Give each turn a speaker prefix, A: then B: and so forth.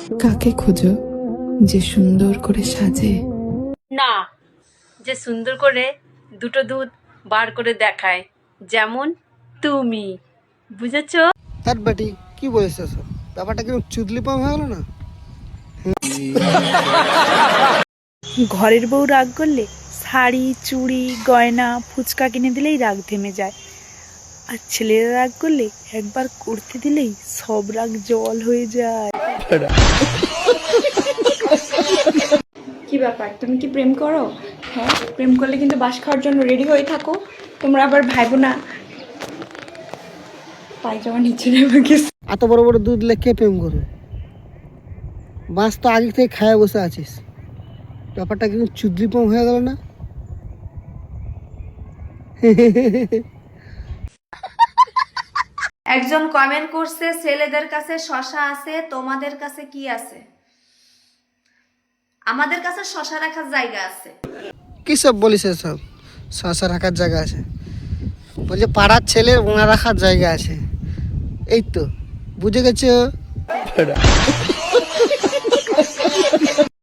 A: কাকে খোঁজো যে সুন্দর করে সাজে?
B: না, যে সুন্দর করে দুটো দুধ বার করে দেখায়, যেমন তুমি। বুঝেছো?
C: হ্যাট বেটি, কি বলেছে সব? ব্যাপারটা কিন্তু চুদলি পাম হয়ে গেল না?
D: ঘরের বউ রাগ করলে শাড়ি চুড়ি গয়না ফুচকা কিনে দিলেই রাগ থেমে যায়, আর ছেলেরা রাগ করলে একবার করতে দিলেই সব রাগ জল হয়ে যায়।
E: কি ব্যাপার, তুমি কি প্রেম করো? হ্যাঁ, প্রেম করলে কিন্তু বাস খাওয়ার জন্য রেডি হয়ে থাকো। তোমরা আবার ভাইবো না পায়জামা নিচে নেমে গেছে।
C: এত বড় বড় দুধ লেখে প্রেম করবে? বাস তো আগে থেকে খায় বসে আছিস। ব্যাপারটা কিন্তু চুদলি পাম হয়ে গেল না?
F: একজন কমেন্ট করছে ছেলেদের কাছে শশা আছে, তোমাদের কাছে কি আছে? আমাদের কাছে শশা রাখার জায়গা আছে।
C: কি সব বলিস সব? শশা রাখার জায়গা আছে বলছে, পাড়ার ছেলে ওনা রাখার জায়গা আছে। এই তো বুঝে গেছো।